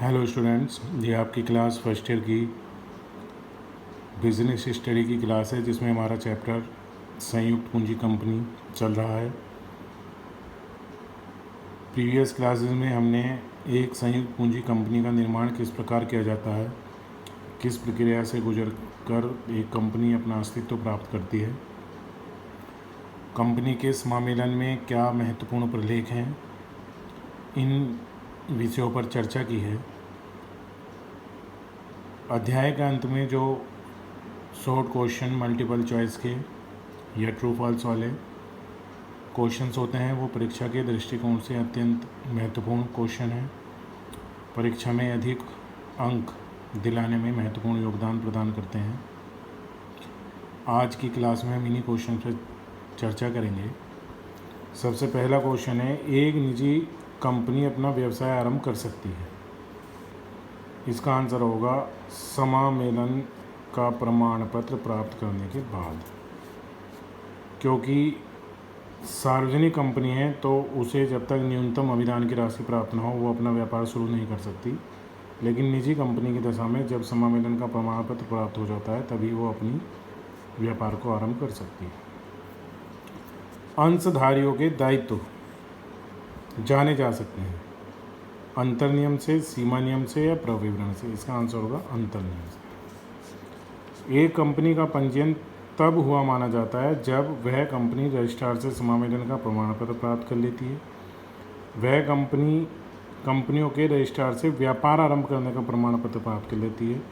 Hello students, ये आपकी class first year की बिजनेस स्टडी की क्लास है जिसमें हमारा चैप्टर संयुक्त पूंजी कंपनी चल रहा है। प्रीवियस क्लासेस में हमने एक संयुक्त पूंजी कंपनी का निर्माण किस प्रकार किया जाता है, किस प्रक्रिया से गुजर कर एक कंपनी अपना अस्तित्व प्राप्त करती है, कंपनी के समामेलन में क्या महत्वपूर्ण प्रलेख हैं, इन विषयों पर चर्चा की है। अध्याय के अंत में जो शॉर्ट क्वेश्चन मल्टीपल चॉइस के या ट्रू फॉल्स वाले क्वेश्चंस होते हैं वो परीक्षा के दृष्टिकोण से अत्यंत महत्वपूर्ण क्वेश्चन हैं। परीक्षा में अधिक अंक दिलाने में महत्वपूर्ण योगदान प्रदान करते हैं। आज की क्लास में हम इन्हीं क्वेश्चन पर चर्चा करेंगे। सबसे पहला क्वेश्चन है, एक निजी कंपनी अपना व्यवसाय आरंभ कर सकती है। इसका आंसर होगा समामेलन का प्रमाण पत्र प्राप्त करने के बाद। क्योंकि सार्वजनिक कंपनी है तो उसे जब तक न्यूनतम अभिदान की राशि प्राप्त न हो वो अपना व्यापार शुरू नहीं कर सकती। लेकिन निजी कंपनी की दशा में जब समामेलन का प्रमाण पत्र प्राप्त हो जाता है तभी वो अपनी व्यापार को आरंभ कर सकती है। अंशधारियों के दायित्व जाने जा सकते हैं अंतर नियम से, सीमा नियम से या प्रविवरण से। इसका आंसर होगा अंतर नियम से। एक कंपनी का पंजीयन तब हुआ माना जाता है जब वह कंपनी रजिस्ट्रार से समामेलन का प्रमाण पत्र प्राप्त कर लेती है। वह कंपनियों के रजिस्ट्रार से व्यापार आरंभ करने का प्रमाण पत्र प्राप्त कर लेती है।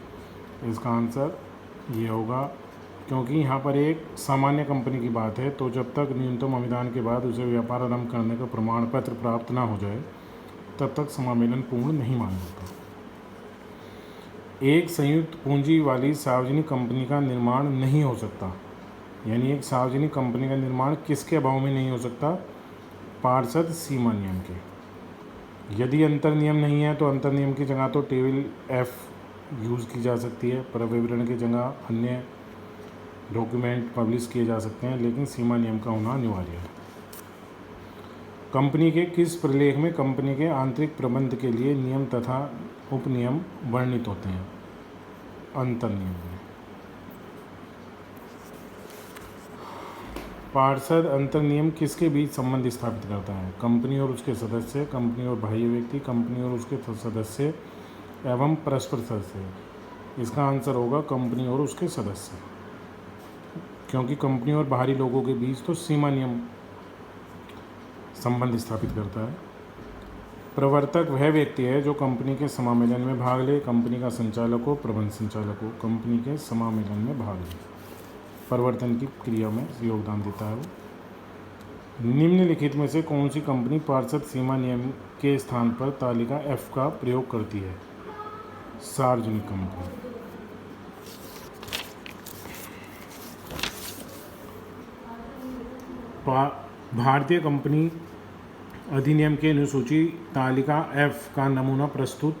इसका आंसर ये होगा, क्योंकि यहाँ पर एक सामान्य कंपनी की बात है तो जब तक न्यूनतम अभिदान के बाद उसे व्यापार आरंभ करने का प्रमाण पत्र प्राप्त ना हो जाए तब तक समामेलन पूर्ण नहीं माना जाता। एक संयुक्त पूंजी वाली सार्वजनिक कंपनी का निर्माण नहीं हो सकता। यानी एक सार्वजनिक कंपनी का निर्माण किसके अभाव में नहीं हो सकता? पार्षद सीमा नियम के। यदि अंतर नियम नहीं है तो अंतर नियम की जगह तो टेबल F यूज़ की जा सकती है, प्रविवरण की जगह अन्य डॉक्यूमेंट पब्लिश किए जा सकते हैं, लेकिन सीमा नियम का होना अनिवार्य है। कंपनी के किस प्रलेख में कंपनी के आंतरिक प्रबंध के लिए नियम तथा उपनियम वर्णित होते हैं? अंतर नियम में। पार्षद अंतर नियम किसके बीच संबंध स्थापित करता है? कंपनी और उसके सदस्य, कंपनी और बाह्य व्यक्ति, कंपनी और उसके सदस्य एवं परस्पर सदस्य। इसका आंसर होगा कंपनी और उसके सदस्य, क्योंकि कंपनी और बाहरी लोगों के बीच तो सीमा नियम संबंध स्थापित करता है। प्रवर्तक वह व्यक्ति है जो कंपनी के समामेलन में भाग ले। कंपनी का संचालक हो, प्रबंध संचालक हो, कंपनी के समामेलन में भाग ले, परिवर्तन की क्रिया में योगदान देता है वो। निम्नलिखित में से कौन सी कंपनी पार्षद सीमा नियम के स्थान पर तालिका F का प्रयोग करती है? सार्वजनिक कंपनी। भारतीय कंपनी अधिनियम के अनुसूची तालिका F का नमूना प्रस्तुत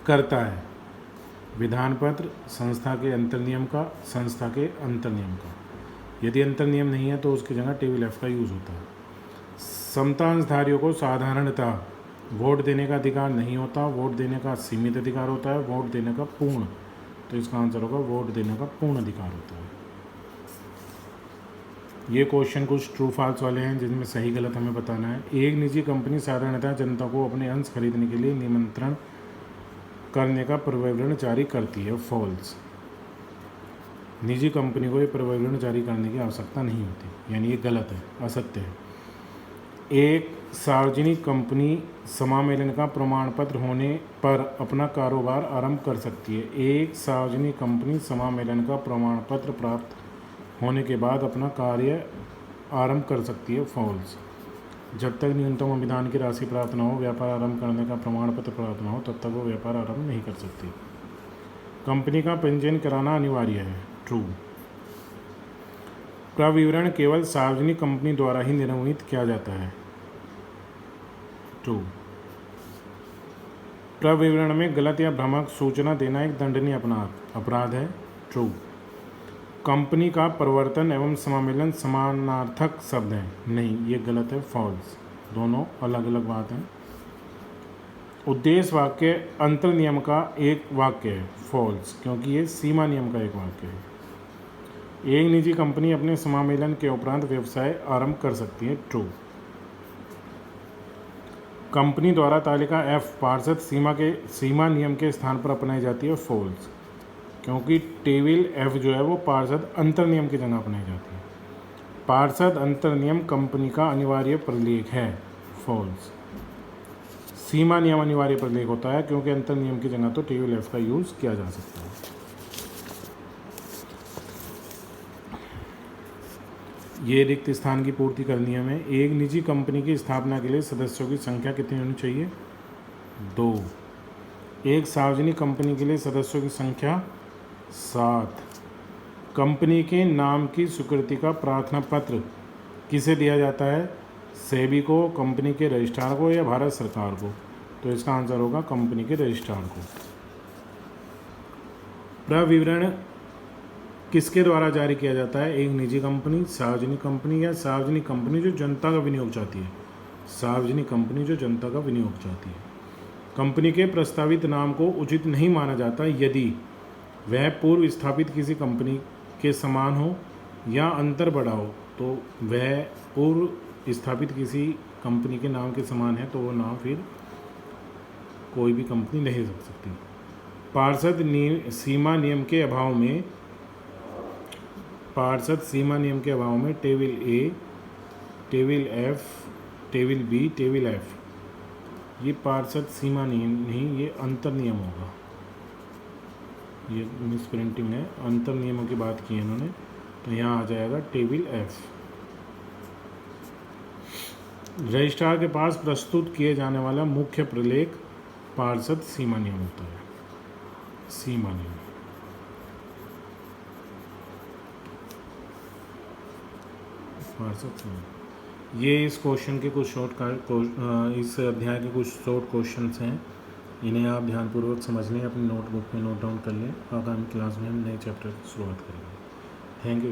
करता है। विधान पत्र, संस्था के अंतर नियम का, संस्था के अंतर नियम का। यदि अंतर नियम नहीं है तो उसकी जगह टेबल F का यूज़ होता है। समता अंशधारियों को साधारणतः वोट देने का अधिकार नहीं होता, वोट देने का सीमित अधिकार होता है, वोट देने का पूर्ण। तो इसका आंसर होगा वोट देने का पूर्ण अधिकार होता है। ये क्वेश्चन कुछ ट्रू फॉल्स वाले हैं जिनमें सही गलत हमें बताना है। एक निजी कंपनी साधारणतः जनता को अपने अंश खरीदने के लिए निमंत्रण करने का प्रविवरण जारी करती है। फॉल्स। निजी कंपनी को ये प्रविवरण जारी करने की आवश्यकता नहीं होती, यानी ये गलत है, असत्य है। एक सार्वजनिक कंपनी समामेलन का प्रमाण पत्र होने पर अपना कारोबार आरंभ कर सकती है। एक सार्वजनिक कंपनी समामेलन का प्रमाण पत्र प्राप्त होने के बाद अपना कार्य आरंभ कर सकती है। फॉल्स। जब तक न्यूनतम अभिदान की राशि प्राप्त न हो, व्यापार आरंभ करने का प्रमाण पत्र प्राप्त न हो, तब तक वो व्यापार आरंभ नहीं कर सकती। कंपनी का पंजीयन कराना अनिवार्य है। ट्रू। प्रविवरण केवल सार्वजनिक कंपनी द्वारा ही निर्वहित किया जाता है। ट्रू। प्रविवरण में गलत या भ्रामक सूचना देना एक दंडनीय अपराध है। ट्रू। कंपनी का प्रवर्तन एवं समामेलन समानार्थक शब्द हैं। नहीं, ये गलत है। फॉल्स। दोनों अलग अलग बात हैं। उद्देश्य वाक्य अंतर नियम का एक वाक्य है, फॉल्स, क्योंकि ये सीमा नियम का एक वाक्य है। एक निजी कंपनी अपने समामेलन के उपरांत व्यवसाय आरंभ कर सकती है, ट्रू। कंपनी द्वारा तालिका एफ पार्षद सीमा नियम के स्थान पर अपनाई जाती है, फॉल्स, क्योंकि टेबल एफ जो है वो पार्षद अंतर नियम की जगह अपनाई जाती है। पार्षद अंतर नियम कंपनी का अनिवार्य प्रलेख है, फॉल्स। सीमा नियम अनिवार्य प्रलेख होता है, क्योंकि अंतर नियम की जगह तो टेबल एफ का यूज़ किया जा सकता है। ये रिक्त स्थान की पूर्ति करनी है हमें। एक निजी कंपनी की स्थापना के लिए सदस्यों की संख्या कितनी होनी चाहिए? 2। एक सार्वजनिक कंपनी के लिए सदस्यों की संख्या 7। कंपनी के नाम की स्वीकृति का प्रार्थना पत्र किसे दिया जाता है? सेबी को, कंपनी के रजिस्ट्रार को या भारत सरकार को? तो इसका आंसर होगा कंपनी के रजिस्ट्रार को। प्रविवरण किसके द्वारा जारी किया जाता है? एक निजी कंपनी, सार्वजनिक कंपनी या सार्वजनिक कंपनी जो जनता का विनियोग चाहती है? सार्वजनिक कंपनी जो जनता का विनियोग चाहती है। कंपनी के प्रस्तावित नाम को उचित नहीं माना जाता यदि वह पूर्व स्थापित किसी कंपनी के समान हो या अंतर बड़ा हो। तो वह पूर्व स्थापित किसी कंपनी के नाम के समान है तो वो नाम फिर कोई भी कंपनी नहीं रख सकती। पार्षद सीमा नियम के अभाव में table A, table F, table B, table F, ये पार्षद सीमा नियम नहीं, ये अंतर नियम होगा। ये मिस प्रिंटिंग है, अंतर नियमों की बात की है इन्होंने, तो यहाँ आ जाएगा टेबल एफ। रजिस्ट्रार के पास प्रस्तुत किए जाने वाला मुख्य प्रलेख पार्षद सीमा नियम होता है, सीमा नियम। पार्षद ये इस क्वेश्चन के कुछ इस अध्याय के कुछ शॉर्ट क्वेश्चंस हैं, इन्हें आप ध्यानपूर्वक समझ लें, अपनी नोटबुक में नोट डाउन कर लें। आगामी क्लास में हम नए चैप्टर की शुरुआत करेंगे। Thank you.